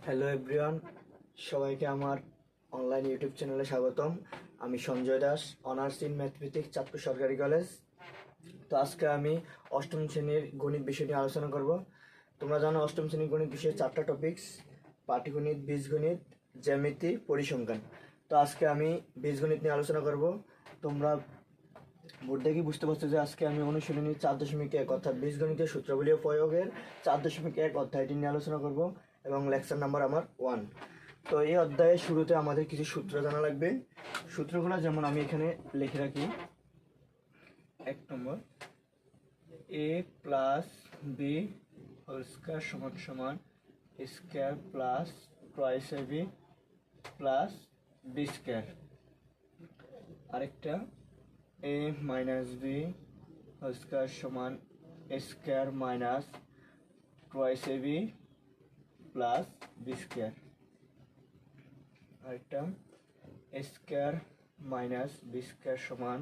Hello everyone, সবাইকে আমার online YouTube চ্যানেলে স্বাগতম। আমি Sanjay Das, honours in mathematics, Chandpur সরকারি কলেজ। তো আজকে আমি অষ্টম শ্রেণীর গণিত বিষয় নিয়ে আলোচনা করব। তোমরা জানো অষ্টম শ্রেণীর গণিত বিষয়ে 4টা টপিকস: পাটিগণিত, বীজগণিত, জ্যামিতি, পরিসংখ্যান। তো আজকে আমি বীজগণিত নিয়ে আলোচনা করব। তোমরা বোর্ড দেখে বুঝতে পারছো যে আজকে আমি অনুশীলনী 4.1 অর্থাৎ বীজগণিতের সূত্রাবলী ও প্রয়োগের 4.1 অধ্যায়টি নিয়ে আলোচনা করব এবং লেকচার নাম্বার আমার 1। তো এই অধ্যায়ের শুরুতে আমাদের কিছু সূত্র জানা লাগবে। সূত্রগুলো যেমন আমি এখানে লিখে রাখি। 1 নম্বর, a plus B whole square সমান সমান square plus twice ab plus B square. আরেকটা, a minus B whole square সমান square minus twice ab plus B square. আরেকটা, a square minus B square সমান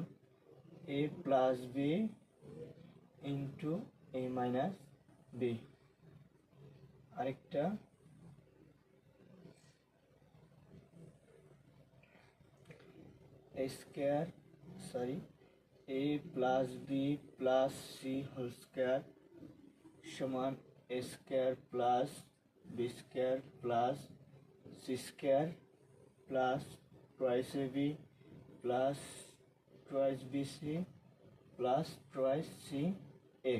a plus B into a minus B. আরেকটা, a plus B plus C whole square সমান a square plus B square plus C square plus twice ab plus twice bc plus twice ca।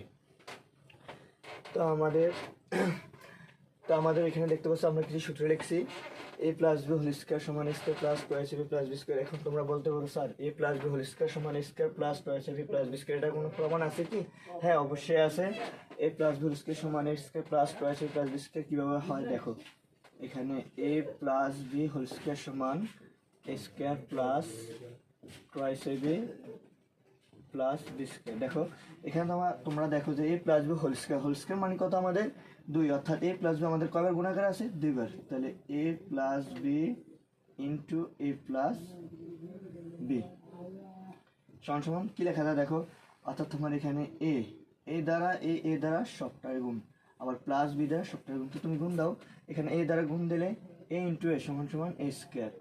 তো আমাদের এখানে দেখতে পাচ্ছ আমরা কিছু সূত্র লিখছি। a plus B whole square সমান square plus twice ab plus B square. এখন তোমরা বলতে পারো, sir a plus B whole square সমান square plus twice ab plus B square, এটা কোনো প্রমাণ আছে কি? হ্যাঁ, অবশ্যই আছে। a plus B whole square সমান square plus twice ab plus B square কিভাবে হয় দেখো। এখানে a plus B whole square সমান square plus twice ab plus B square. দেখো এখানে তোমরা দেখো যে a plus B whole square মানে কত? আমাদের 2, অর্থাৎ a প্লাস বি আমাদের কয়বার গুণাকার আছে? 2বার। তাহলে a plus B into a plus B সমান সমান কি লেখা যায় দেখো। অর্থাৎ তোমার এখানে a দ্বারা সবটার গুণ, আবার প্লাস বি দ্বারা সবটার গুণ। তো তুমি গুণ দাও, এখানে a দ্বারা গুণ দিলে a ইন্টু a সমান সমান a স্কয়ার,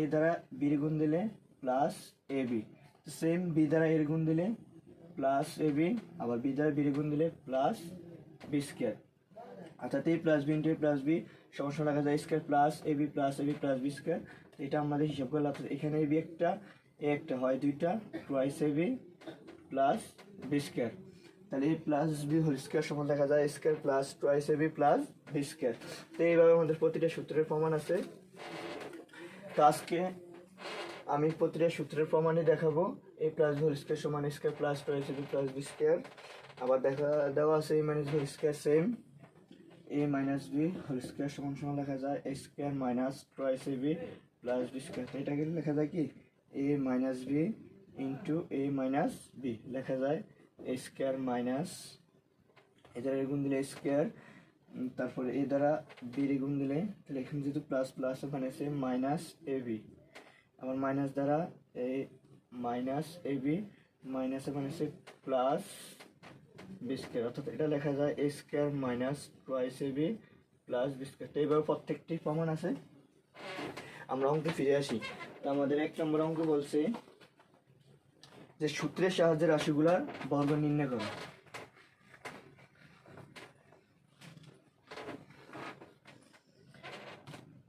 a দ্বারা বি গুণ দিলে plus A B, same B দ্বারা এর গুণ দিলে প্লাস এ বি, আবার বি দ্বারা বির গুণ দিলে প্লাস বি স্কয়ার। অর্থাৎ a plus B into a plus B সমান সমান লেখা যায় square plus A B plus B square. এটা আমাদের হিসাব করলে অর্থাৎ এখানে এ বি একটা, এ একটা হয় 2টা, twice A B plus B square. তাহলে a plus B whole square সমান দেখা যায় square plus twice A B plus B square. তো এইভাবে আমাদের প্রতিটা সূত্রের প্রমাণ আছে। তো আজকে আমি প্রতিটা সূত্রের প্রমাণই দেখাবো। a plus B whole square সমান square plus twice A B plus B square. আবার দেওয়া আছে a minus B whole square, same a minus B whole square সমান সমান লেখা যায় a square minus twice A B plus B square. তো এটাকে লেখা যায় কি a minus B into a minus B লেখা যায় a স্কয়ার মাইনাস, এদের গুণ দিলে স্কয়ার, তারপরে এ দ্বারা বি গুণ দিলে, তাহলে এখানে যেহেতু প্লাস প্লাস ওখানে আছে মাইনাস এ বি, আবার মাইনাস দ্বারা এই মাইনাস এ বি মাইনাস ওখানে আছে প্লাস বি স্কয়ার। অর্থাৎ এটা লেখা যায় এ square minus twice A B plus B square. তো এইভাবে প্রত্যেকটি প্রমাণ আছে। আমরা অঙ্কে ফিরে আসি। তো আমাদের 1 নম্বর অঙ্ক বলছে যে সূত্রের সাহায্যে রাশিগুলার বর্গ নির্ণয় করো।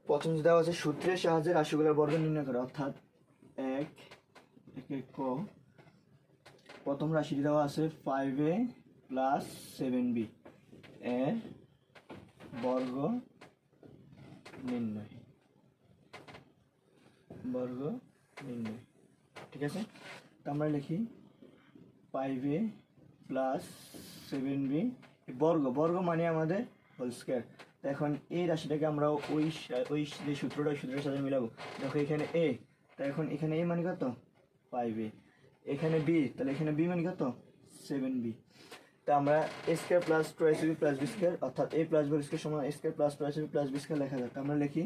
প্রথম দেওয়া আছে সূত্রের সাহায্যে রাশিগুলার বর্গ নির্ণয় করো, অর্থাৎ 1 ক প্রথম রাশিটি দেওয়া আছে 5a প্লাস 7b এর বর্গ নির্ণয়, ঠিক আছে। তো আমরা লিখি 5a প্লাস 7b বর্গ মানে আমাদের হোল স্কয়ার। তো এখন এই রাশিটাকে আমরা ওই যে সূত্রের সাথে মিলাবো। দেখো এখানে a, তো এখন এখানে a মানে কত? 5a, এখানে b, তাহলে এখানে b মানে কত? 7b। তো আমরা a square plus twice ab plus B square, অর্থাৎ a প্লাস বি স্কয়ার সমান a square plus twice ab plus B square লেখা যায়। তো আমরা লিখি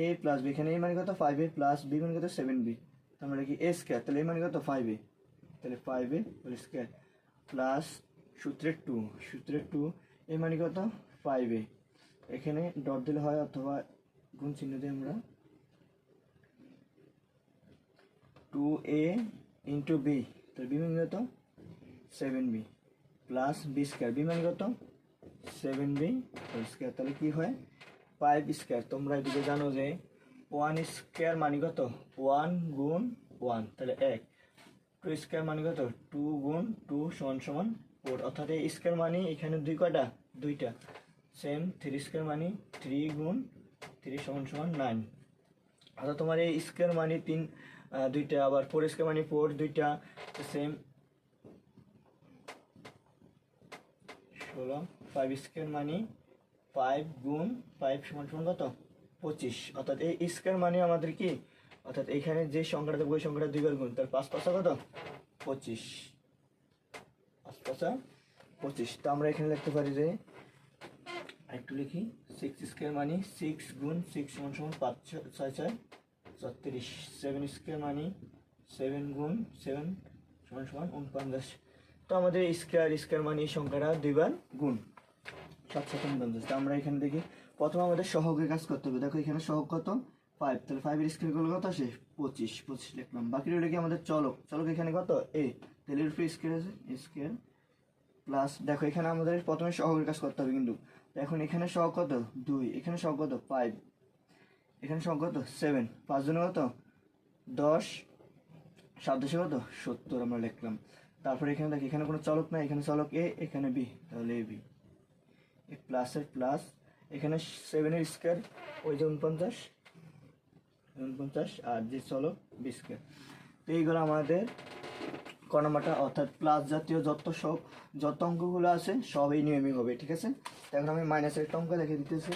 a প্লাস b, এখানে a মানে কত? 5a প্লাস b মানে কত? 7b। তো আমরা লিখি a স্কয়ার, তাহলে a মানে কত? 5a, তাহলে 5a হোল স্কয়ার প্লাস সূত্রের 2 a মানে কত? 5a, এখানে ডট দিলে হয় অথবা গুণ চিহ্ন দিয়ে আমরা 2a ইন্টু বি, তাহলে বি মানে কত 7b plus B square, B মানে কত 7b হোল স্কোয়ার, তাহলে কি হয় 5 স্কোয়ার। তোমরা এদিকে জানো যে 1 স্কোয়ার মানে কত 1 গুণ 1, তাহলে 1। 2 স্কোয়ার মানে কত 2 গুণ 2 সমান সমান 4, অর্থাৎ এই স্কোয়ার মানে এখানে দুই কয়টা দুইটা। সেম 3 স্কোয়ার মানে 3 গুণ 3 সমান সমান 9, অর্থাৎ তোমার এই স্কোয়ার মানে দুইটা, আবার 4 স্কোয়ার মানে 4 দুইটা, সেম 16। 5 স্কোয়ার মানে 5 গুণ 5 সমান সমান কত 25, অর্থাৎ এই স্কোয়ার মানে আমাদের কি, অর্থাৎ এখানে যে সংখ্যাটা দেবো ওই সংখ্যাটা দুইবার গুণ, তার 5 5 কত 25, 5 5 25। তো আমরা এখানে লিখতে পারি যে একটু লিখি 6 স্কোয়ার মানে 6 গুণ 6 সমান সমান 5 6 6 36। 7 স্কোয়ার মানে 7 গুণ 7 সমান সমান 49। তো আমাদের স্কোয়ার মানে এই সংখ্যাটা দুইবার গুণ 7 7 49। তো আমরা এখানে দেখি প্রথমে আমাদের সহগের কাজ করতে হবে। দেখো এখানে সহগ কত 5, তাহলে 5 এর স্কোয়ার করলে কত আসে 25, 25 লিখলাম। বাকি রইল কি আমাদের চলক, চলক এখানে কত a, তাহলে এর উপরে স্কোয়ার আছে স্কোয়ার প্লাস, দেখো এখানে আমাদের প্রথমে সহগের কাজ করতে হবে কিন্তু। এখন এখানে সহগ কত 2, এখানে সহগ কত 5, এখানে সহগ কত 7, 5 জনে কত 10, 7 10 কত 70 আমরা লিখলাম। তারপরে এখানে দেখি এখানে কোনো চলক নাই, এখানে চলক a, এখানে b, তাহলে ab প্লাসের প্লাস, এখানে 7 এর স্কোয়ার ওই যে 49 আর যে চলক b স্কোয়ার। তো এইগুলো আমাদের ক নাম্বারটা, অর্থাৎ প্লাস জাতীয় যত অঙ্কগুলো আছে সব এই নিয়মই হবে, ঠিক আছে। এখন আমি মাইনাসের একটা অঙ্ক দেখে দিতেছি।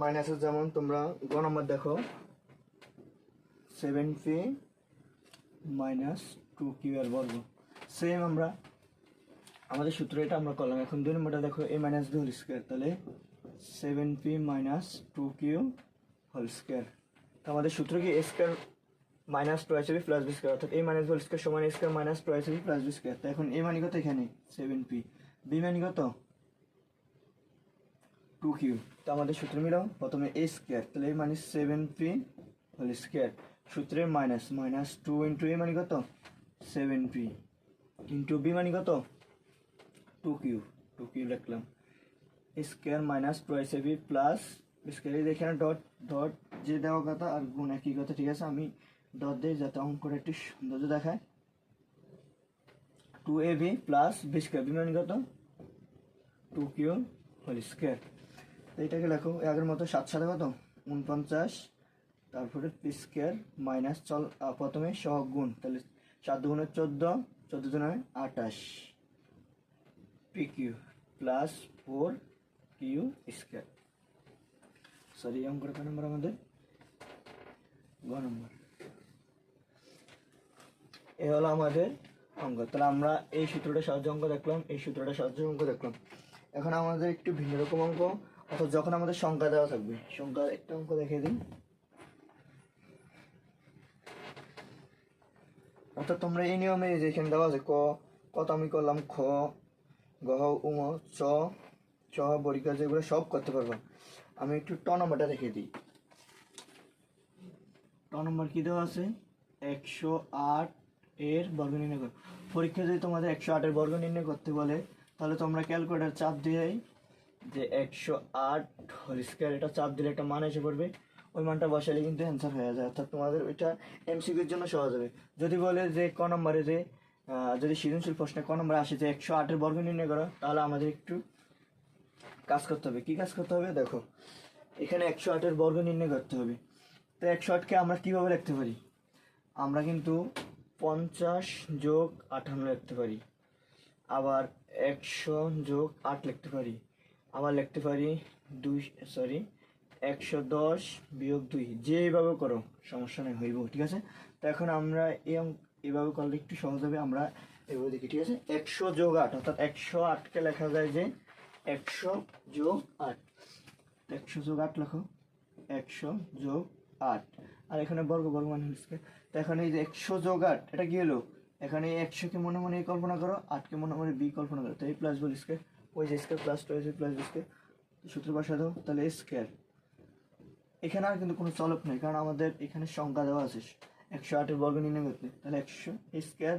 মাইনাসের যেমন তোমরা গ নাম্বার দেখো 7p মাইনাস 2q এর বর্গ, সেম আমরা আমাদের সূত্র এটা আমরা করলাম। এখন 2 নম্বরটা দেখো a minus b whole square, তাহলে 7p minus 2q whole square. তো আমাদের সূত্র কি a square minus 2ab plus b square, অর্থাৎ a minus b whole square সমান a square minus 2ab plus b square. তো এখন a মানে কত এখানে 7p, b মানে কত 2q। তো আমাদের সূত্র মিলাও, প্রথমে a স্কোয়ার, তাহলে a মানে 7p হোল স্কোয়ার, সূত্রে মাইনাস 2 ইন্টু a মানে কত 7p ইন্টু b মানে কত 2q লিখলাম। Square minus 2ab plus square, এখানে ডট যে দেওয়া কথা আর গুণ একই কথা, ঠিক আছে। আমি ডট দিই যাতে অঙ্কটা একটু সৌন্দর্য দেখায়। 2ab plus b square, b মানে কত 2q হোল স্কোয়ার। তো এটাকে লেখো আগের মতো 7 7 কত 49, তারপরে পি স্কোয়ার মাইনাস প্রথমে সহগ গুণ, তাহলে 7 দুগুণে 14, 14 দুগুণে 28 P Q plus 4q square. Sorry অঙ্কটা কত নম্বর আমাদের গ নম্বর। এ হলো আমাদের অঙ্ক। তাহলে আমরা এই সূত্রটা সাহায্যে অঙ্ক দেখলাম, এই সূত্রটা সাহায্যে অঙ্ক দেখলাম। এখন আমাদের একটু ভিন্ন রকম অঙ্ক, অর্থাৎ যখন আমাদের সংখ্যা দেওয়া থাকবে, সংখ্যার একটা অঙ্ক দেখিয়ে দিন। অর্থাৎ তোমরা এই নিয়মে যেখানে দেওয়া আছে কত আমি করলাম খ গ উম চ বরিকা, যেগুলো সব করতে পারবো। আমি একটু ট নম্বরটা রেখে দিই। ট নম্বর কি দেওয়া আছে 108 এর বর্গ নির্ণয় করো। পরীক্ষা যদি তোমাদের 108 এর বর্গ নির্ণয় করতে বলে, তাহলে তোমরা ক্যালকুলেটার চাপ দিয়েই যে 108 হোল স্কোয়ার, এটা চাপ দিলে একটা মান এসে পড়বে, ওই মানটা বসালে কিন্তু অ্যান্সার হয়ে যায়। অর্থাৎ তোমাদের ওইটা এমসিকিউর জন্য সহজ হবে। যদি বলে যে ক নম্বরে যে যদি সৃজনশীল প্রশ্নে ক নম্বরে আসে যে 108 এর বর্গ নির্ণয় করো, তাহলে আমাদের একটু কাজ করতে হবে। কি কাজ করতে হবে দেখো, এখানে 108 এর বর্গ নির্ণয় করতে হবে। তো 108কে আমরা কিভাবে লিখতে পারি, আমরা কিন্তু 50 যোগ 58 লিখতে পারি, আবার 100 যোগ 8 লিখতে পারি, আবার লিখতে পারি 110 বিয়োগ 2, যেভাবে করো সমস্যা নেই, হইব, ঠিক আছে। তো এখন আমরা এভাবে করলে একটু সহজ হবে। আমরা এভাবে দেখি, ঠিক আছে। 100 যোগ 8, অর্থাৎ 108কে লেখা যায় যে 100 যোগ 8, 100 যোগ 8 লেখো 100 যোগ 8, আর এখানে বর্গ মানে হচ্ছে। তো এখন এই যে 100 যোগ 8 এটা কি হলো এখানে 100কে মনে মনে কল্পনা করো, 8কে মনে মনে বি কল্পনা করো, তো এ প্লাস বি স্কোয়ার, ওই যে square plus two AC plus B square, সূত্র বসা দাও, তাহলে এ স্কোয়ার। এখানে আর কিন্তু কোনো চলক নেই, কারণ আমাদের এখানে সংখ্যা দেওয়া আছে 108-এর বর্গ নির্ণয় করতে, তাহলে 100 square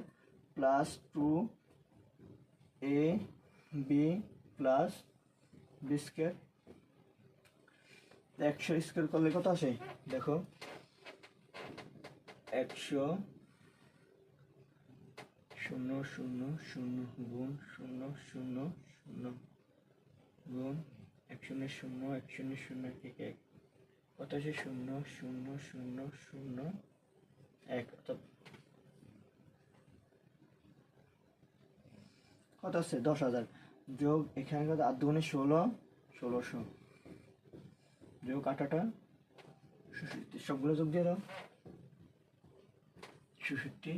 plus 2 A B plus B square. 100 square করলে কত আসে দেখো, 100 0 0 0 গুণ 0 0 0 গুণ 1 0 0 1 0 0 1 1, কত আসে 0 0 0 0 1, কত আছে 10,000, যোগ এখানে কত 8 দুগুণে 16, 1600, যোগ 8টা 66, সবগুলো যোগ দিয়ে দাও, 66,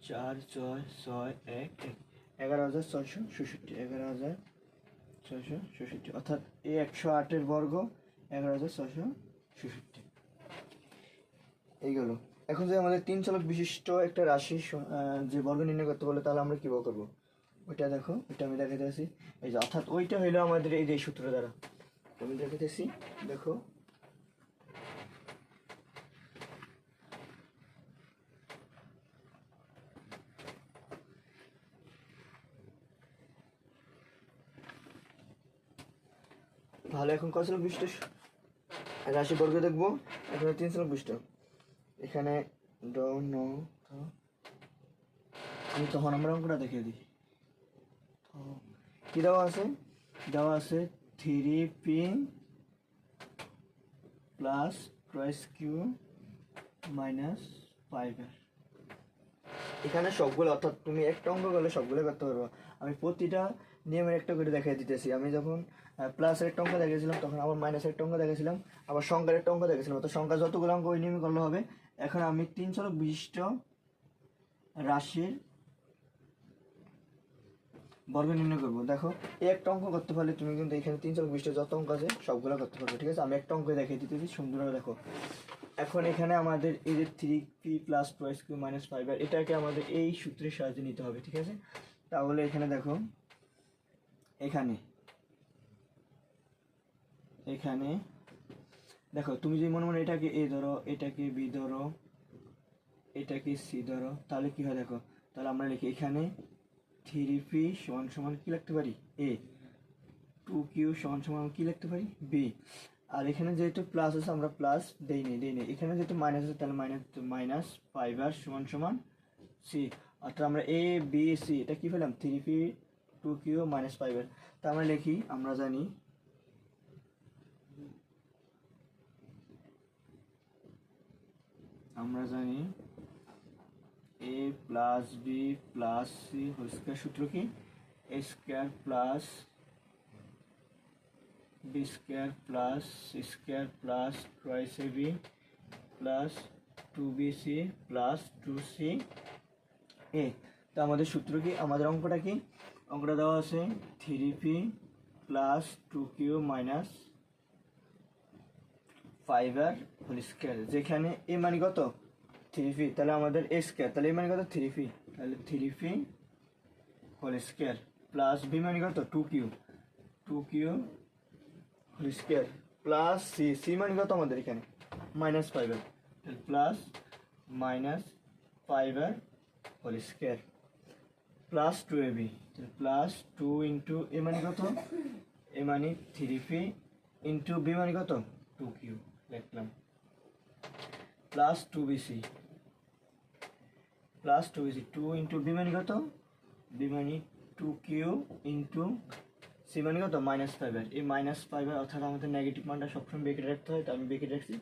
4 6 6 1 1, 11,666, 11,666, অর্থাৎ এই 108-এর বর্গ 11,666 এইগুলো। এখন যদি আমাদের 3 চলক বিশিষ্ট একটা রাশি যে বর্গ নির্ণয় করতে বলে, তাহলে আমরা কীভাবে করবো ওইটা দেখো, ওইটা আমি দেখাতে আসি। এই যে অর্থাৎ ওইটা হইলো আমাদের এই যে সূত্র দ্বারা আমি দেখাতেছি, দেখো তাহলে এখন কত চলক বিশিষ্ট রাশি বর্গ দেখবো, এখানে 3 চলক বিশিষ্ট, এখানে আমি তখন আমরা অঙ্কটা দেখিয়ে দিই, কি দেওয়া আছে, দেওয়া আছে 3p plus twice Q minus 5r। এখানে সবগুলো, অর্থাৎ তুমি একটা অঙ্ক করলে সবগুলো করতে পারবো। আমি প্রতিটা নিয়মের একটা করে দেখাই দিতেছি। আমি যখন প্লাসের একটা অঙ্ক দেখেছিলাম, তখন আবার মাইনাসের একটা অঙ্ক দেখেছিলাম, আবার সংখ্যার একটা অঙ্ক দেখেছিলাম, তো সংখ্যা যতগুলো অঙ্ক ওই নিয়মে করলে হবে। এখন আমি 3 চলক বিশিষ্ট রাশির বর্গ নির্ণয় করবো। দেখো এই একটা অঙ্ক করতে পারলে তুমি কিন্তু এখানে 3 চলক বিশিষ্ট যত অঙ্ক আছে সবগুলো করতে পারবে, ঠিক আছে। আমি একটা অঙ্ক দেখিয়ে দিতেছি সুন্দরভাবে দেখো। এখন এখানে আমাদের এই যে 3p plus twice Q minus 5r, এটাকে আমাদের এই সূত্রের সাহায্যে নিতে হবে, ঠিক আছে। তাহলে এখানে দেখো, এখানে এখানে দেখো তুমি যদি মনে মনে এটাকে এ ধরো, এটাকে বি ধরো, এটাকে সি ধরো, তাহলে কি হয় দেখো, তাহলে আমরা লিখি এখানে 3p সমান সমান কি লিখতে পারি এ, 2q সমান সমান কি লিখতে পারি বি, আর এখানে যেহেতু প্লাস আছে আমরা প্লাস দেই নেই, এখানে যেহেতু মাইনাস আছে তাহলে মাইনাস 5r সমান সমান সি, অর্থাৎ আমরা এ বি সি এটা কি পেলাম 3p 2q মাইনাস 5r। তা আমরা লিখি, আমরা জানি A plus B plus C whole square, সূত্র কি A square plus B square plus C square plus twice A B plus 2bc plus 2c A. তো আমাদের সূত্র কি, আমাদের অঙ্কটা কি, অঙ্কটা দেওয়া আছে 3p plus 2q minus 5r whole square, যেখানে এ মানে কত 3p, তাহলে আমাদের এ স্কয়ার, তাহলে এ মানে কত 3p, তাহলে 3p whole square plus B মানে কত 2q whole square plus C মানে কত আমাদের এখানে minus 5r, plus minus 5r whole square plus 2ab, plus 2 into A মানে কত, এ মানে 3p ইন্টু বি মানে কত 2q লিখলাম, প্লাস 2bc 2 ইন্টু বি মানে কত, বি মানে 2q ইন্টু সি মানে কত মাইনাস 5r, এই মাইনাস 5r অর্থাৎ আমাদের নেগেটিভ মানটা সবসময় ব্রেকেট রাখতে হয়, তো আমি ব্রেকেট রাখছি।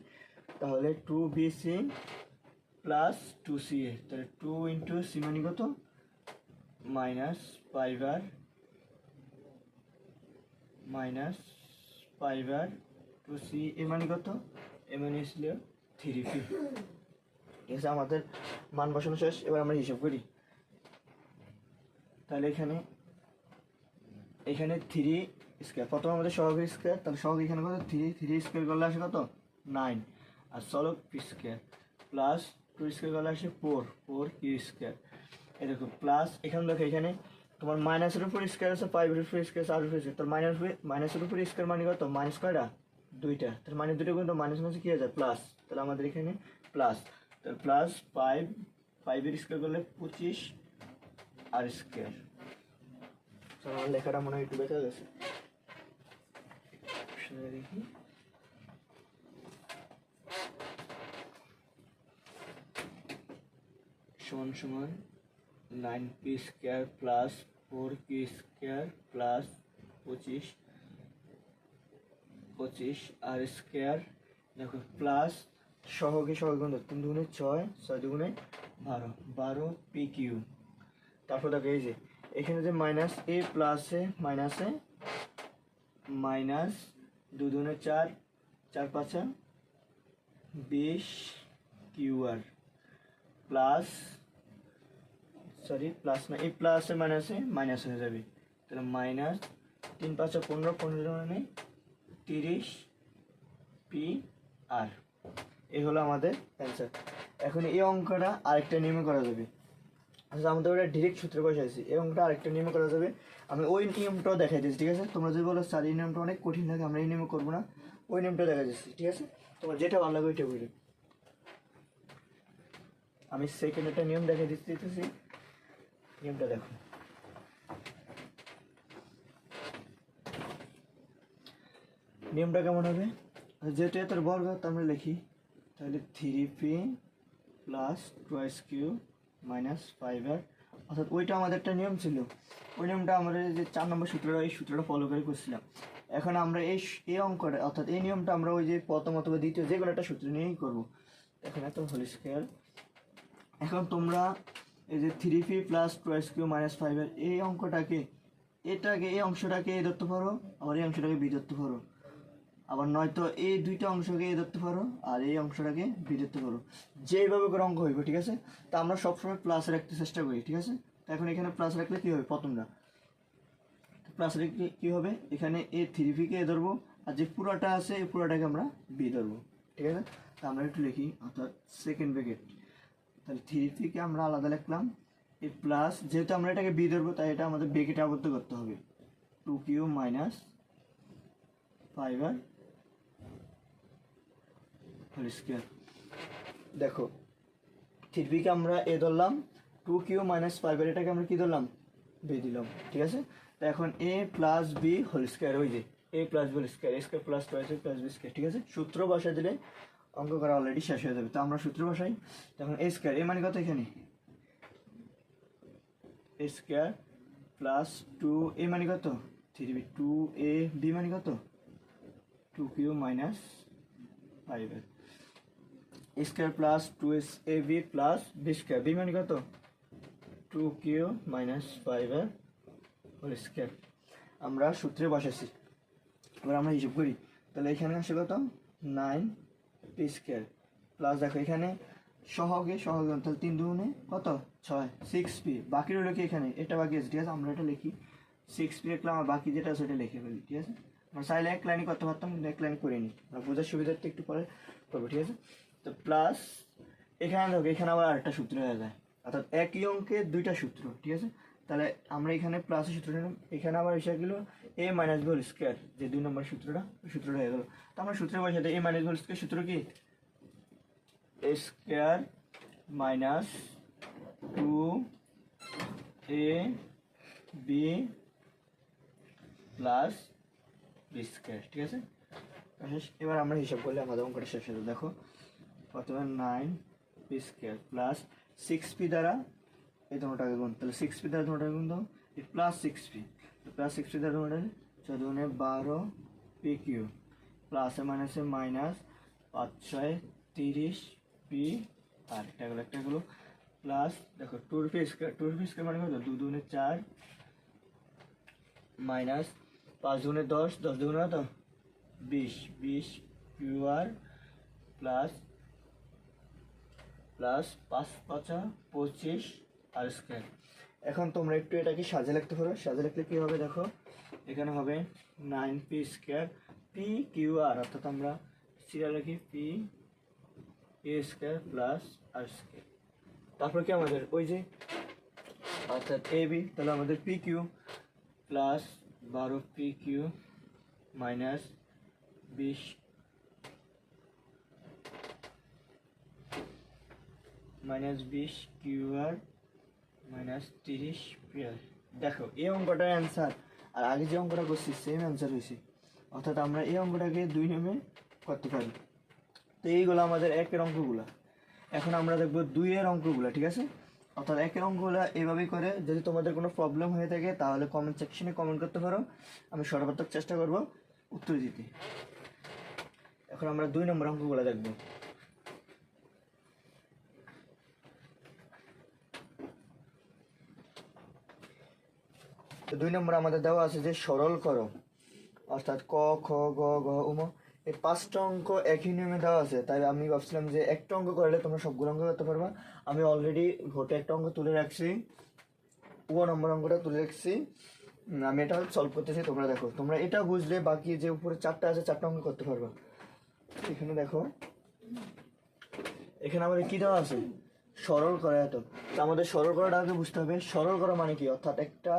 তাহলে 2bc প্লাস 2ca, তাহলে 2 ইন্টু সি মানে কত minus 5r minus 5r 2c, এ মানে কত, এ মানে ছিল 3p, ঠিক আছে। আমাদের মান বসানো শেষ, এবার আমরা হিসাব করি। তাহলে এখানে 3 স্কয়ার, প্রথম আমাদের সহগের স্কয়ার, তাহলে সহগ এখানে কত 3 স্কয়ার করলে আসে কত 9, আর চলক P square plus two square করলে আসে ফোর, ফোর কিউ স্কোয়ার। এরকম প্লাস এখানে দেখো এখানে তোমার মাইনাসের উপর স্কোয়ার আছে, ফাইভের উপর স্কোয়ার আছে, আর উপর স্কোয়ার, তোর মাইনাসের উপর স্কোয়ার মানে কত, মাইনাস কয়টা, দুইটা, তার মানে দুটো কিন্তু মাইনাস মাইনাস কি হয়ে যায় প্লাস, তাহলে আমাদের এখানে প্লাস, তাহলে প্লাস ফাইভ, ফাইভের স্কোয়ার করলে 25 আর স্কোয়ার। আমার লেখাটা মনে হয় একটু বেঁচে গেছে, দেখি সমান সমান 9p square plus 4q square plus 25 আর স্কোয়ার। দেখো প্লাস সহগে গুণ 3 দুগুণে 6, 6 দুগুণে 12, 12p কিউ। তারপর দেখো এই যে এখানে যে মাইনাস এ প্লাসে মাইনাসে মাইনাস 2 দুগুণে 4, 4 5 20 কিউ আর প্লাস, সরি প্লাস না, এই প্লাসে মাইনাসে মাইনাস হয়ে যাবে, তাহলে মাইনাস 3 5 15, 15 মানে 30 পি আর। এই হলো আমাদের অ্যান্সার। এখন এই অঙ্কটা আরেকটা নিয়মে করা যাবে, আচ্ছা আমাদের ওটা ডিরেক্ট সূত্রে বসাইছি, এই অঙ্কটা আরেকটা নিয়মে করা যাবে। আমি ওই নিয়মটাও দেখাই দিচ্ছি, ঠিক আছে? তোমরা যদি বলো স্যার এই নিয়মটা অনেক কঠিন লাগে, আমরা এই নিয়মে করবো না, ওই নিয়মটা দেখা যাচ্ছে, ঠিক আছে? তোমার যেটা ভালো লাগে ওইটা বলি। আমি সেকেন্ড একটা নিয়ম দেখাই দিতেছি, নিয়মটা দেখো। নিয়মটা কেমন হবে, যেহেতু এত বর্গ আমরা লিখি, তাহলে 3p plus 2s cube minus 5r, অর্থাৎ ওইটা আমাদের একটা নিয়ম ছিল, ওই নিয়মটা আমাদের যে 4 নম্বর সূত্রটা, এই সূত্রটা ফলো করে করছিলাম। এখন আমরা এই অঙ্কটা অর্থাৎ এই নিয়মটা আমরা ওই যে প্রথম অথবা দ্বিতীয় যে কোনো একটা সূত্র নিয়েই করবো। এখন এত হোল স্কোয়ার, এখন তোমরা এই যে 3p plus 2s cube minus 5r এই অঙ্কটাকে, এই অংশটাকে এ ধরতে পারো, আবার এই অংশটাকে বি ধরতে পারো, আবার নয়তো এই দুইটা অংশকে এ ধরতে পারো আর এই অংশটাকে বি ধরতে পারো, যেইভাবে করে অঙ্ক হইব, ঠিক আছে? তা আমরা সবসময় প্লাস রাখতে চেষ্টা করি, ঠিক আছে? এখন এখানে প্লাস রাখলে কী হবে, প্রথমটা প্লাস রাখলে কী হবে, এখানে এই 3pকে এ ধরবো, আর যে পুরোটা আছে এই পুরোটাকে আমরা বি ধরবো, ঠিক আছে? তা আমরা একটু লিখি, অর্থাৎ সেকেন্ড ব্র্যাকেট, তাহলে 3pকে আমরা আলাদা লিখলাম, এই প্লাস যেহেতু আমরা এটাকে বি ধরবো তাই এটা আমাদের ব্র্যাকেটে আবদ্ধ করতে হবে, 2q minus 5r whole square. দেখো 3pকে আমরা এ ধরলাম, 2q মাইনাস 5r এটাকে আমরা কি ধরলাম, বি দিলাম, ঠিক আছে? তো এখন a plus B whole square, ওই যে a plus B whole square, a square plus 2ac plus B square, ঠিক আছে? সূত্র বসাই দিলে অঙ্ক করা অলরেডি শেষ হয়ে যাবে। তো আমরা সূত্র বসাই, তখন a স্কোয়ার, এ মানে কত এখানে a স্কোয়ার প্লাস 2a মানে কত 3b, 2ab মানে কত 2q minus 5r square plus 2ab plus B square, B মানে কত 2q minus 5r whole square. আমরা সূত্রে বসাচ্ছি, এবার আমরা হিসাব করি, তাহলে এখানে আসে কত 9p স্কোয়ার প্লাস, দেখো এখানে সহগে তাহলে 3 দুগুণে কত 6, 6p, বাকি রইল কি এখানে, এটা বাকি আছে, ঠিক আছে? আমরা এটা লিখি 6p লিখলাম, আর বাকি যেটা আছে ওটা লিখে ফেলি, ঠিক আছে? আমরা চাইলে এক লাইনে করতে পারতাম, কিন্তু এক লাইন করিনি, আমরা বোঝার সুবিধার্থে একটু পরে করবো, ঠিক আছে? তো প্লাস এখানে দেখো এখানে আবার আরেকটা সূত্র হয়ে যায়, অর্থাৎ একই অঙ্কের দুইটা সূত্র, ঠিক আছে? তাহলে আমরা এখানে প্লাসের সূত্র নিলাম, এখানে আবার এসে গেল a minus B whole square, যে 2 নম্বর সূত্রটা, ওই সূত্রটা হয়ে গেল। তো আমরা সূত্রে বসাতে a minus B whole square সূত্র কি, a square minus 2ab plus B square, ঠিক আছে? এবার আমরা হিসাব করলে আমাদের অঙ্কটা শেষ হয়ে যাবে। দেখো প্রথমে 9p স্কোয়ার প্লাস 6p দ্বারা এই দুটোটাকে গুণ, তাহলে 6p দ্বারা দুটোটাকে গুণ দাও, এই প্লাস 6p, প্লাস 6p দ্বারা দুটোটাকে 14 12p কিউ প্লাসে মাইনাসে মাইনাস 5 6 30p আর একটা গুলো প্লাস, দেখো 2p স্কোয়ার মানে কত 2 2 4 মাইনাস 5 2 10, 10 2 কত 20 কিউ আর প্লাস 5 5 25 আর স্কোয়ার। এখন তোমরা একটু এটাকে সাজে লিখতে পারো, সাজে লিখলে কী হবে, দেখো এখানে হবে 9p square P Q R, অর্থাৎ আমরা সিরিয়াল লিখি p a square plus R square. তারপর কি আমাদের ওই যে অর্থাৎ এ বি, তাহলে আমাদের P Q plus 12 P Q minus 20 Q R minus 30 P R. দেখো এই অঙ্কটার অ্যান্সার আর আগে যে অঙ্কটা করছি সেম অ্যান্সার হয়েছে, অর্থাৎ আমরা এই অঙ্কটাকে 2 নিয়মে করতে পারি। তো এইগুলো আমাদের একের অঙ্কগুলো। এখন আমরা দেখবো 2 এর অঙ্কগুলো, ঠিক আছে? অর্থাৎ একের অঙ্কগুলো এইভাবেই করে। যদি তোমাদের কোনো প্রবলেম হয়ে থাকে তাহলে কমেন্ট সেকশনে কমেন্ট করতে পারো, আমি সর্বাত্মক চেষ্টা করব উত্তর দিতে। এখন আমরা 2 নম্বর অঙ্কগুলো দেখব। তো 2 নম্বর আমাদের দেওয়া আছে যে সরল করো, অর্থাৎ ক খ গ ঘ উম, এই 5টা অঙ্ক একই নিয়মে দেওয়া আছে। তাই আমি ভাবছিলাম যে একটা অঙ্ক করলে তোমরা সবগুলো অঙ্ক করতে পারবা। আমি অলরেডি ভোটে একটা অঙ্ক তুলে রাখছি, নম্বর অঙ্কটা তুলে রাখছি, আমি এটা সলভ করতেছি। তোমরা দেখো, তোমরা এটা বুঝলে বাকি যে উপরে 4টা আছে 4টা অঙ্ক করতে পারবা। এখানে দেখো, এখানে আমাদের কি দেওয়া আছে? সরল করা। এত তো আমাদের সরল করাটা আগে বুঝতে হবে। সরল করা মানে কি? অর্থাৎ একটা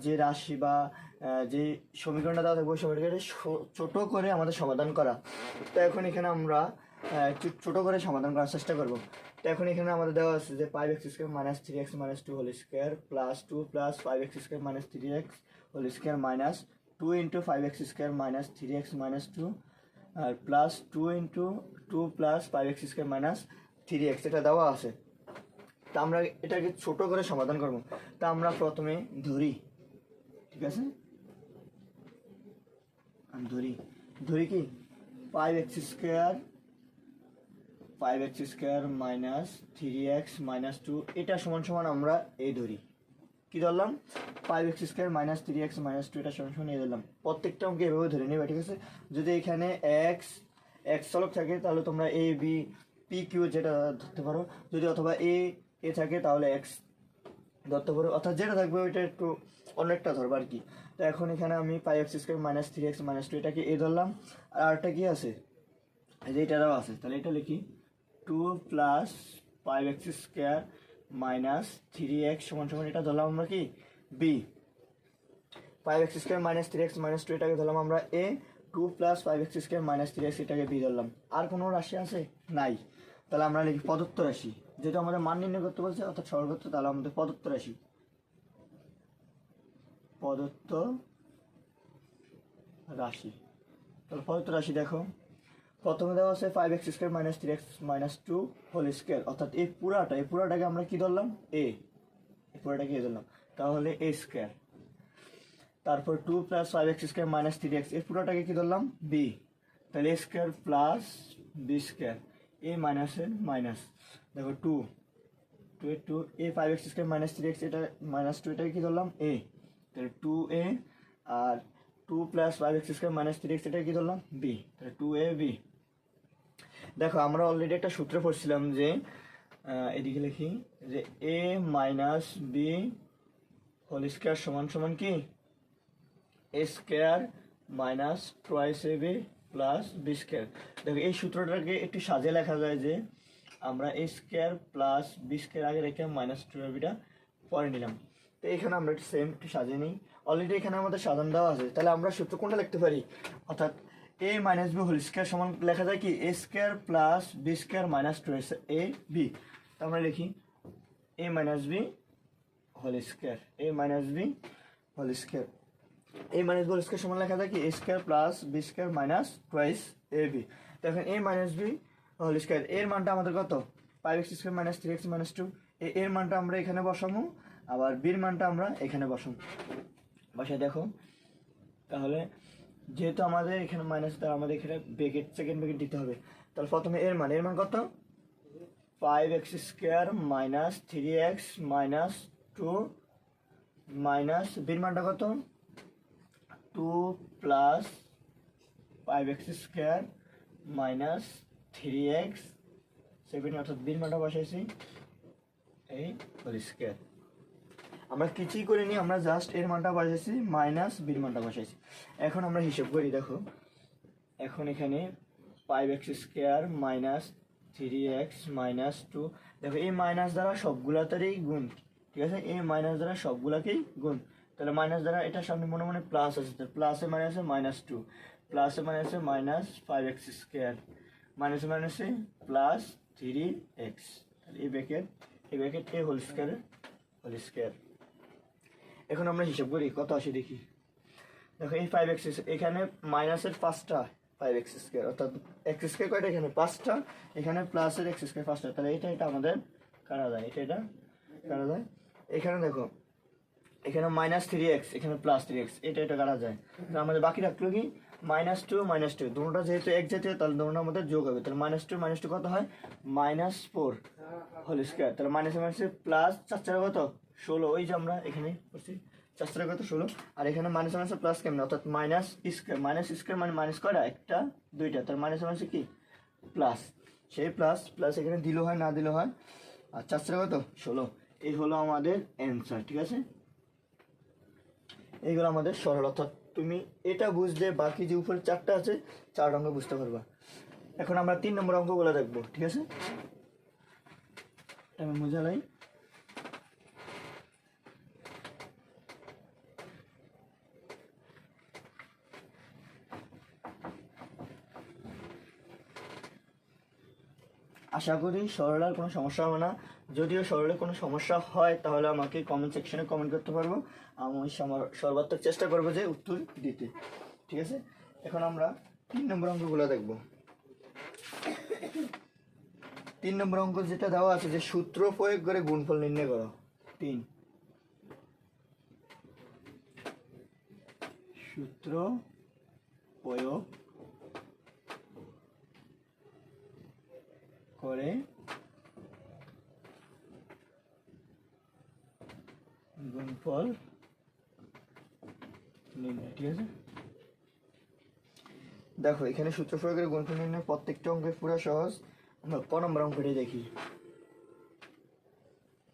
যে রাশি বা যে সমীকরণটা দেওয়া থাকবে ওই সমীকরণটা ছোট করে আমাদের সমাধান করা। তো এখন এখানে আমরা একটু ছোট করে সমাধান করার চেষ্টা করব। তো এখন এখানে আমাদের দেওয়া আছে যে 5x square minus 3x minus 2 whole square plus 2 plus 5x square minus 3x whole square minus 2 into 5x square minus 3x minus 2 আর plus 2 into 2 plus 5x square minus 3x, এটা দেওয়া আছে। তা আমরা এটাকে ছোট করে সমাধান করব। তা আমরা প্রথমে ধরি, ঠিক আছে? ধরি কি 5x square minus 3x minus 2, এটা সমান সমান আমরা এই ধরি। কি ধরলাম? 5x square minus 3x minus 2, এটা সমান সমান এই ধরলাম। প্রত্যেকটা অঙ্কে এভাবে ধরে নেবে, ঠিক আছে? যদি এখানে x চলক থাকে তাহলে তোমরা a b p q যেটা ধরতে পারো, যদি অথবা a থাকে তাহলে x ধরতে পারো, অর্থাৎ যেটা থাকবে ওইটা একটু অনেকটা ধরবো আর কি। তো এখন এখানে আমি 5x square minus 3x minus 2 এটাকে এ ধরলাম, আর আরেকটা কি আছে? এই যে এটাও আছে, তাহলে এটা লিখি 2 plus 5x square minus 3x সমান সমান এটা ধরলাম আমরা কি b। 5x square minus 3x minus 2 এটাকে ধরলাম আমরা a, 2 plus 5x square minus 3x এটাকে b ধরলাম। আর কোনো রাশি আছে? নাই। তাহলে আমরা লিখি প্রদত্ত রাশি, যেহেতু আমাদের মান নির্ণয় করতে বলছে অর্থাৎ সরল করতে, তাহলে আমাদের প্রদত্ত রাশি তাহলে প্রদত্ত রাশি দেখো, প্রথমে দেওয়া আছে 5x square minus 3x minus 2 whole square, অর্থাৎ এই পুরাটাকে আমরা কি ধরলাম? a, এই পুরাটাকে a ধরলাম, তাহলে a স্কয়ার। তারপর 2 plus 5x square minus 3x, এই পুরাটাকে কি ধরলাম? b, তাহলে a square plus b square, a মাইনাসের মাইনাস, দেখো 2 a 5x square minus 3x এটা মাইনাস 2 এটাকে কি ধরলাম? a, তাহলে 2a, আর 2 plus 5x square minus 3x এটা কি ধরলাম? b, তাহলে 2ab। দেখো আমরা অলরেডি একটা সূত্র পড়ছিলাম যে এদিকে লিখি যে a minus b whole square সমান সমান কি a square minus twice ab plus b square. দেখো এই সূত্রটাকে একটু সাজিয়ে লেখা যায় যে আমরা a square plus b square আগে রেখে মাইনাস 2abটা পরে নিলাম। তো এখানে আমরা একটু সেম একটু সাজিয়ে নিই। অলরেডি এখানে আমাদের সাজান দেওয়া আছে, তাহলে আমরা সূত্র কোনটা লিখতে পারি? অর্থাৎ a minus b whole square সমান লেখা যায় কি a square plus b square minus 2ab। তো আমরা লিখি a minus b whole square, a minus b whole square, a minus b whole square সমান লেখা যায় কি a square plus b square minus twice ab। দেখেন a minus b whole square এর মানটা আমাদের কত? 5x square minus 3x minus 2, এর মানটা আমরা এখানে বসাবো, আবার b এর মানটা আমরা এখানে বসাবো। বসাই দেখো, তাহলে যেহেতু আমাদের এখানে মাইনাস, তাহলে আমাদের এখানে সেকেন্ড ব্র্যাকেট দিতে হবে। তাহলে প্রথমে এর মান কত? 5x square minus 3x minus 2 minus b এর মানটা কত? 2 plus 5x square minus 3x 7, অর্থাৎ b এর মানটা বসাইছি এই হোল স্কয়ার। আমরা কিছুই করিনি, আমরা জাস্ট এর মানটা বসাইছি মাইনাস b এর মানটা বসাইছি। এখন আমরা হিসাব করি, দেখো এখন এখানে 5x square minus 3x minus 2। দেখো এই মাইনাস দ্বারা সবগুলাতেই গুণ, ঠিক আছে, এই মাইনাস দ্বারা সবগুলাকেই গুণ। তাহলে মাইনাস দ্বারা এটা সামনে মনে মনে প্লাস আছে, প্লাসে মাইনাসে -2, প্লাসে মাইনাসে -5x স্কোয়ার, মাইনাসে মাইনাসে প্লাস 3x। তাহলে এই ব্র্যাকেট এ হোল স্কোয়ার। এখন আমরা হিসাব করি কত আসে দেখি। দেখো এই 5x এখানে মাইনাসের 5টা 5x স্কোয়ার, অর্থাৎ x স্কোয়ার কয়টা এখানে 5টা, এখানে প্লাসের x স্কোয়ার 5টা। তাহলে এটা আমাদের কাটা যায়, এটা কাটা যায়। এখানে দেখো এখানে -3x, এখানে +3x, এটা কাটা যায়। তাহলে আমাদের বাকি রাখলো কি -2 দুটোটা যেহেতু এক জাতীয়, তাহলে দুটোটার মধ্যে যোগ হবে। তাহলে -2 কত হয় -4 হোল স্কোয়ার। তাহলে মাইনাসে প্লাস 4 কত 16, ওই যে আমরা এখানে করছি 4 কত 16। আর এখানে মাইনাসে প্লাস কেমন, অর্থাৎ মাইনাস স্কোয়ার মানে মাইনাস কয়টা, একটা দুইটা, তার মাইনাসে কি প্লাস, সেই প্লাস এখানে দিলেও হয় না দিলেও হয়। আর 4 কত 16, এই হলো আমাদের অ্যান্সার। ঠিক আছে, এইগুলো আমাদের সরল, অর্থাৎ তুমি এটা বুঝলে বাকি যে উপরে 4টা আছে 4 অঙ্ক বুঝতে পারবা। এখন আমরা 3 নম্বর অঙ্কগুলো দেখবো। ঠিক আছে, আমি বুঝালাই। আশা করি সরলার কোনো সমস্যা হবে না। যদিও সরলের কোনো সমস্যা হয় তাহলে আমাকে কমেন্ট সেকশনে কমেন্ট করতে পারবো, আমি সর্বাত্মক চেষ্টা করবো যে উত্তর দিতে। ঠিক আছে, এখন আমরা 3 নম্বর অঙ্কগুলো দেখব। 3 নম্বর অঙ্ক যেটা দেওয়া আছে যে সূত্র প্রয়োগ করে গুণফল নির্ণয় করো। 3 সূত্র প্রয়োগ করে গুণফল নির্ণয়। ঠিক আছে, দেখো এখানে সূত্র প্রয়োগের গুণফল নির্ণয় প্রত্যেকটা অঙ্কের পুরো সহজ। আমরা ক নম্বর অঙ্কটাই দেখি।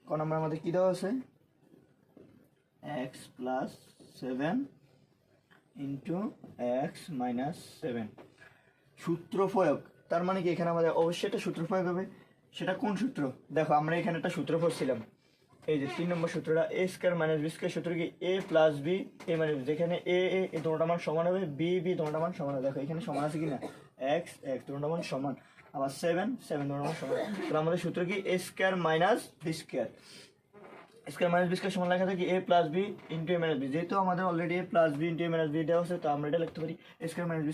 ক নম্বর আমাদের কি দেওয়া আছে, x + 7 × x - 7 সূত্র প্রয়োগ। তার মানে কি এখানে আমাদের অবশ্যই একটা সূত্র প্রয়োগ হবে। সেটা কোন সূত্র, দেখো আমরা এখানে একটা সূত্র পড়ছিলাম, এই যে 3 নম্বর সূত্রটা, a² - b² সূত্র কি a + b a - যেখানে a এই দুটোটা মান সমান হবে, b দুটোটা মান সমান হবে। দেখো এখানে সমান আছে কিনা, x দুটোটা মান সমান, আবার 7 দুটোটা মান সমান। তাহলে আমাদের সূত্র কি a² - b², a² - b² সমান লেখা থাকে a + b × a - b। যেহেতু আমাদের already a + b × a - b দেওয়া আছে, তো আমরা এটা লিখতে পারি a² - b²।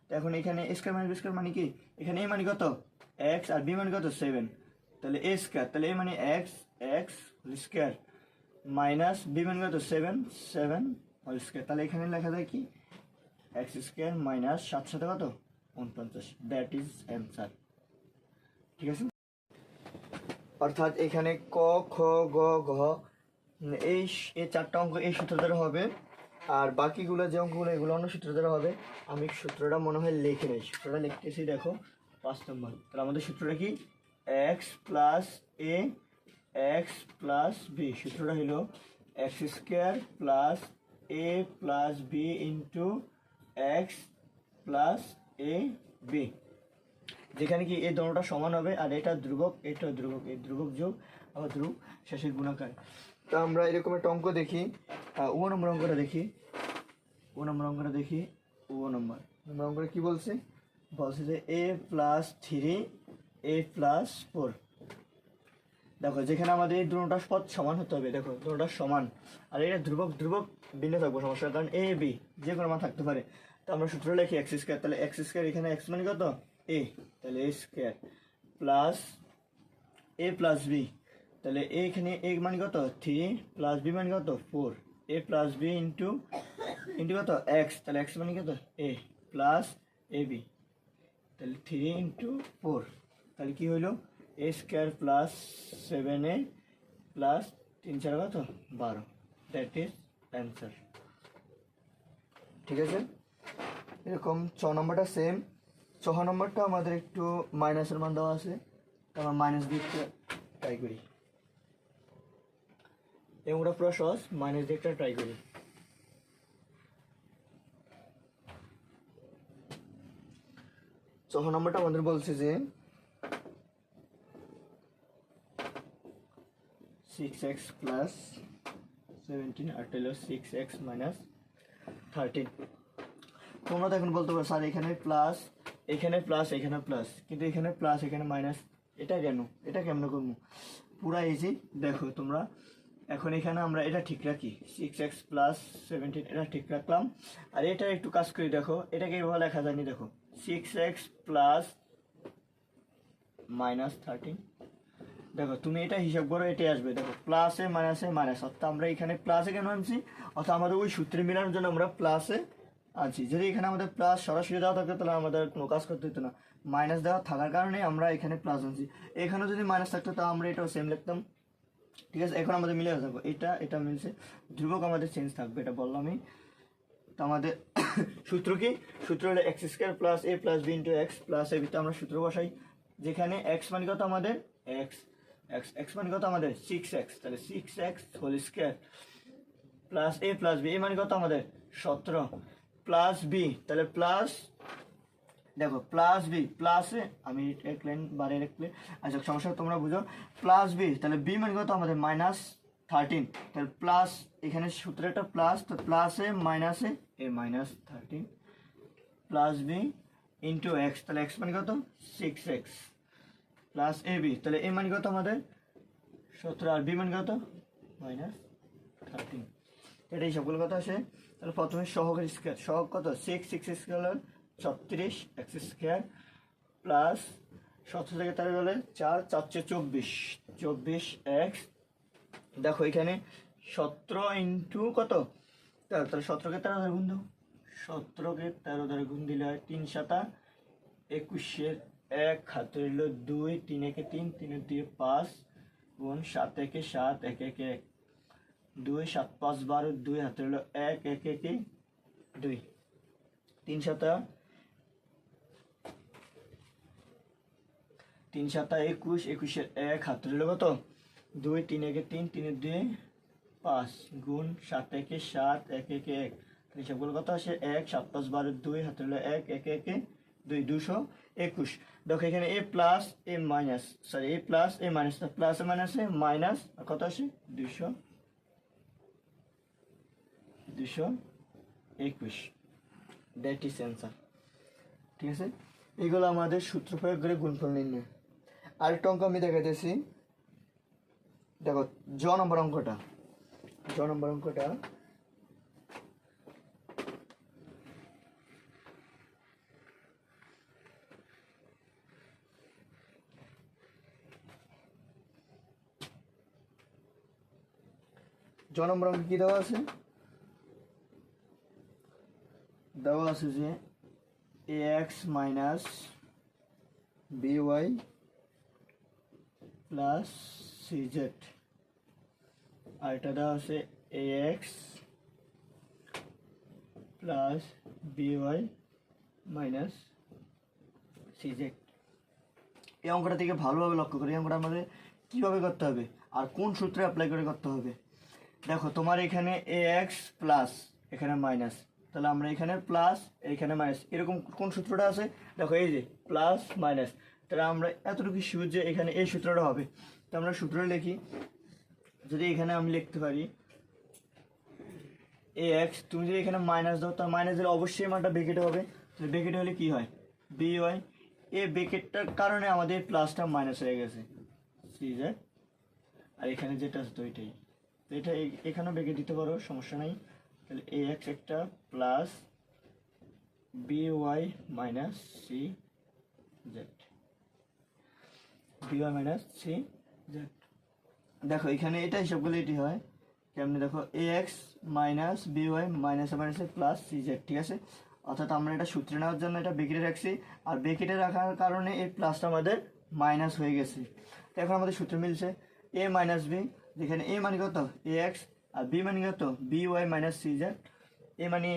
তো এখন এখানে a² - b² মানে কি, এখানে a মানে কত x আর b মানে কত 7, তাহলে a², তাহলে a মানে x স্কয়ার মাইনাস b মানে কত 7 হোল স্কয়ার। তাহলে এখানে লেখা যায় কি x² মাইনাস 7 কত 49, দ্যাট ইজ অ্যান্সার। ঠিক আছে, অর্থাৎ এখানে ক খ গ ঘ এই 4টা অঙ্ক এই সূত্র দ্বারা হবে, আর বাকিগুলো যে অঙ্কগুলো এগুলো অন্য সূত্র দ্বারা হবে। আমি সূত্রটা মনে হয় লিখে নেই, সূত্রটা লিখতেছি। দেখো 5 নম্বর, তাহলে আমাদের সূত্রটা কি x + a x + b, সূত্রটা হলো x² + a + b × x + a b, যেখানে কি এই দুটোটা সমান হবে আর এটা ধ্রুবক, এটা ধ্রুবক, এই ধ্রুবক যোগ আবার ধ্রুবক শেষে গুণাকার। তো আমরা এরকম একটা অঙ্ক দেখি, ও নম্বর অঙ্কটা দেখি। ও নম্বর অঙ্কটা কি বলছে যে a + 3 a + 4। দেখো যেখানে আমাদের এই দুটোটা পদ সমান হতে হবে, দেখো দুটোটা সমান, আর এটা ধ্রুবক ভিন্ন থাকবো, সমস্যা, কারণ a b যে কোনো মান থাকতে পারে। তো আমরা সূত্র লিখি x², তাহলে x², এখানে x মানে কত a, তাহলে a² প্লাস a + b, তাহলে এখানে a মানে কত 3 + b মানে কত 4, a + b ইন্টু কত x, তাহলে x মানে কত a প্লাস ab, তাহলে 3 × 4, তাহলে কি হইলো a² + 7a প্লাস 3 4 কত 12, দ্যাট ইজ অ্যান্সার। ঠিক আছে, এরকম 6 নম্বরটা সেম। 6 নম্বরটা আমাদের একটু মাইনাসের মান দেওয়া আছে, তো আমরা মাইনাস দিয়ে ট্রাই করি। এগুলো পুরো সহজ, মাইনাস দিয়ে একটা ট্রাই করি। 6 নম্বরটা আমাদের বলছে যে 6x প্লাস 17 আর হলো 6x মাইনাস 13। তোমরা তো এখন বলতে পারো স্যার এখানে প্লাস এখানে প্লাস এখানে প্লাস, কিন্তু এখানে প্লাস এখানে মাইনাস, এটা কেন, এটা কেমন করবো? পুরা ইজি। দেখো তোমরা এখন এখানে আমরা এটা ঠিক রাখি, 6x প্লাস 17 এটা ঠিক রাখলাম। আর এটা একটু কাজ করি, দেখো এটাকে এভাবে লেখা যায়নি, দেখো 6x প্লাস মাইনাস 13। দেখো তুমি এটা হিসাব করো, এটাই আসবে। দেখো প্লাসে মাইনাসে মাইনাস, অর্থাৎ আমরা এখানে প্লাসে কেন আনছি, অর্থাৎ আমাদের ওই সূত্রে মেলানোর জন্য আমরা প্লাসে আনছি। যদি এখানে আমাদের প্লাস সরাসরি দেওয়া থাকতো তাহলে আমাদের কোনো কাজ করতে হতো না, মাইনাস দেওয়া থাকার কারণে আমরা এখানে প্লাস আনছি। এখানে যদি মাইনাস থাকতো তাহলে আমরা এটাও সেম লিখতাম। ঠিক আছে, এখন আমাদের মিলে থাকবো, এটা এটা মিলছে, ধ্রুবক আমাদের চেঞ্জ থাকবে, এটা বললামই। তো আমাদের সূত্র কি, সূত্র হলো X square plus A plus B into X plus A. ভিতরে আমরা সূত্র বসাই, যেখানে এক্স মানে কত আমাদের, এক্স এক্স এক্স মানে কত আমাদের 6x, তাহলে 6x whole square plus A plus B, এ মানে কত আমাদের 17 প্লাস বি, তাহলে প্লাস, দেখো প্লাস বি প্লাসে আমি এক লাইন বাড়িয়ে রাখলে, আচ্ছা সমস্যা তোমরা বুঝো, প্লাস বি তাহলে বি মানে কত আমাদের মাইনাস 13, তাহলে প্লাস এখানে সূত্রে একটা প্লাস, তো প্লাসে মাইনাসে A minus 13 plus B into X, তাহলে এক্স মানে কত 6x প্লাস এ বি, তাহলে এ মানে কত আমাদের 17 আর বি মানে কত মাইনাস 13। এটাই সবগুলো কথা আসে। তাহলে প্রথমে সহগের স্কোয়ার, সহগ কত 6 স্কোয়ার 36 এক্স স্কোয়ার প্লাস 17 থেকে 13 হলে 4 4 24 24 এক্স। দেখো এখানে 17 ইন্টু কত 13, তাহলে 17কে 13 দ্বারা গুণ দাও, 17কে 13 দ্বারা গুণ দিলে হয় 3 7 21 1 হাতে হইল 2 3 একে 3 3 2 5 গুণ 7 একে 7 1 1 1 2 7 5 12 2 হাতে হইল 1 1 1 2 3 7 3 7 21 21 1 হাতে হইল কত 2 3 একে 3 3 2 5 গুণ 7 একে 7 1 1 1, হিসাবগুলো কত আসে 1 7 5 12 2 হাতে হলো 1 1 1 2 221। দেখো এখানে এ প্লাস এ মাইনাস, সরি এ প্লাস এ মাইনাস, প্লাস এ মাইনাসে মাইনাস কত আসে 221, দ্যাট ইজ অ্যান্সার। ঠিক আছে, এগুলো আমাদের সূত্র প্রয়োগ করে গুণফল নির্ণয়। আরেকটা অঙ্ক আমি দেখাইতেছি, দেখো জ নম্বর অঙ্কটা, জ নম্বর অঙ্কটা জ নম্বর অঙ্ক কি দেওয়া আছে, দেওয়া আছে যে A X minus B Y plus C Z, আর এটা দেওয়া আছে A X plus B Y minus C Z. এই অঙ্কটা থেকে ভালোভাবে লক্ষ্য করি, এই অঙ্কটা আমাদের কীভাবে করতে হবে আর কোন সূত্রে অ্যাপ্লাই করে করতে হবে। দেখো তোমার এখানে এ এক্স প্লাস এখানে মাইনাস, তাহলে আমরা এখানে প্লাস এখানে মাইনাস, এরকম কোন সূত্রটা আছে, দেখো এই যে প্লাস মাইনাস, তাহলে আমরা এতটুকু শিওর যে এখানে এই সূত্রটা হবে। তো আমরা সূত্র লিখি, যদি এখানে আমি লিখতে পারি এ এক্স, তুমি যদি এখানে মাইনাস দাও তাহলে মাইনাস দিলে অবশ্যই মানটা ব্রেকেটে হবে, তাহলে ব্রেকেটে হলে কী হয় বি ওয়াই, এই ব্রেকেটটার কারণে আমাদের প্লাসটা মাইনাস হয়ে গেছে সি জেড, আর এখানে যেটা আছে তো এটাই, তো এটা এখানেও ব্রেকেট দিতে পারো সমস্যা নাই। তাহলে এ এক্স একটা plus B Y minus C Z, B Y minus C Z. দেখো এখানে এটা হিসাব করলে এটি হয় কেমনি, দেখো A X minus B Y minus মাইনাসে প্লাস সি জেড। ঠিক আছে, অর্থাৎ আমরা এটা সূত্রে নেওয়ার জন্য এটা ব্রেকেটে রাখছি, আর ব্রেকেটে রাখার কারণে এই প্লাসটা আমাদের মাইনাস হয়ে গেছে। তো এখন আমাদের সূত্র মিলছে এ মাইনাস বি, যেখানে এ মানে কত এ এক্স আর বি মানে কত B Y minus C Z, A মানে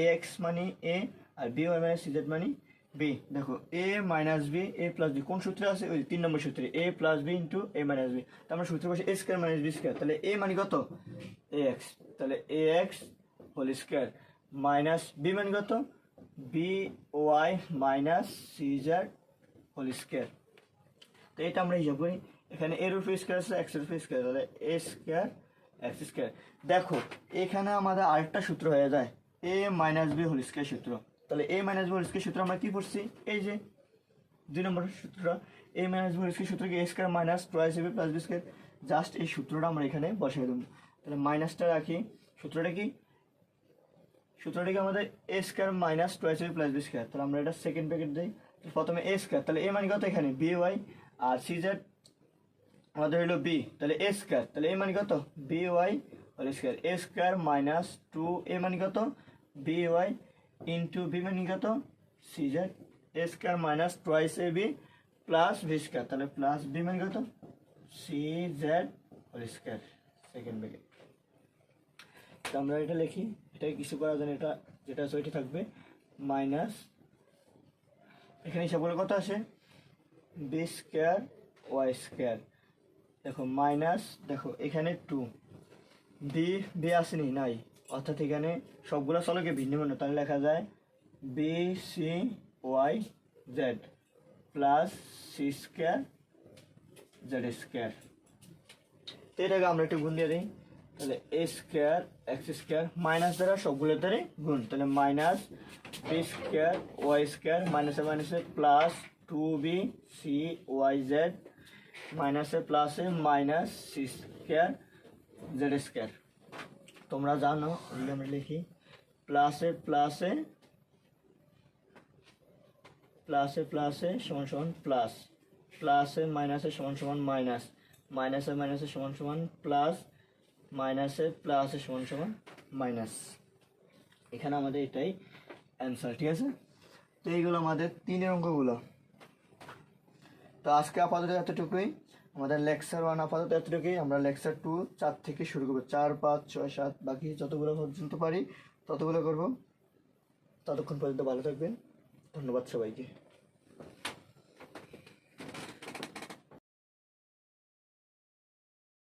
এ এক্স মানে এ আর B Y minus C Z মানে বি। দেখো A minus B A plus B কোন সূত্রে আছে, ওই 3 নম্বর সূত্রে A plus B into A minus B, তো আমরা সূত্রে বসে A square minus B square, তাহলে এ মানে কত এ এক্স, তাহলে A X whole square minus B মানে কত B Y minus C Z whole square. তো এটা আমরা হিসাব করি, এখানে এর উপর স্কোয়ার আছে, এক্স এর উপর স্কোয়ার, তাহলে এ স্কোয়ার এক্স স্কোয়ার। দেখো এখানে আমাদের আরেকটা সূত্র হয়ে যায়, A minus B whole square সূত্র। তাহলে A minus B whole square সূত্র আমরা কি পড়ছি, এই যে 2 নম্বর সূত্রটা, A minus B whole square সূত্র কি A square minus twice A B plus B square. Just এই সূত্রটা আমরা এখানে বসিয়ে দেবো। তাহলে মাইনাসটা রাখি, সূত্রটা কি আমাদের এ square minus twice A B plus B square. তাহলে আমরা এটা সেকেন্ড ব্র্যাকেট দিই, প্রথমে এ স্কোয়ার, তাহলে এ মানে কত এখানে বি ওয়াই, আর সি জেড আমাদের হলো বি, তাহলে এ স্কোয়ার, তাহলে এ মানে কত B Y whole square, A square minus 2 A মানে কত বি ওয়াই ইন্টু বি মানে কত C Z, A square minus twice A B plus B square, তাহলে প্লাস বি মানে কত C Z whole square second bracket. তো আমরা এটা লিখি, এটা কিছু করার জন্য এটা যেটা আছে ওইটা থাকবে মাইনাস, এখানে হিসাবগুলো কত আসে বি স্কোয়ার ওয়াই স্কোয়ার, দেখো মাইনাস, দেখো এখানে 2 বি আসেনি নাই, অর্থাৎ এখানে সবগুলো চলকে ভিন্ন ভিন্ন, তাহলে লেখা যায় B C Y Z plus C square Z square. তো এটাকে আমরা একটু গুণ দিয়ে দিই, তাহলে A square X square minus দ্বারা সবগুলোর দ্বারা গুণ, তাহলে minus B square Y square মাইনাসে মাইনাসে plus 2b C Y Z মাইনাসে প্লাসে minus C square Z square. তোমরা জানো এই আমরা লিখি প্লাসে প্লাসে প্লাসে প্লাসে সমান সমান প্লাস, প্লাসে মাইনাসে সমান সমান মাইনাস, মাইনাসে মাইনাসে সমান সমান প্লাস, মাইনাসে প্লাসে সমান সমান মাইনাস। এখানে আমাদের এটাই অ্যান্সার, ঠিক আছে। তো এইগুলো আমাদের 3 অঙ্কগুলো। তো আজকে আপাতত এতটুকুই, আমাদের লেকচার 1 আপাতত এতটুকুই। আমরা লেকচার 2 4 থেকে শুরু করবো, 4 5 6 7 বাকি যতগুলো পর্যন্ত পারি ততগুলো করব। ততক্ষণ পর্যন্ত ভালো থাকবেন, ধন্যবাদ সবাইকে।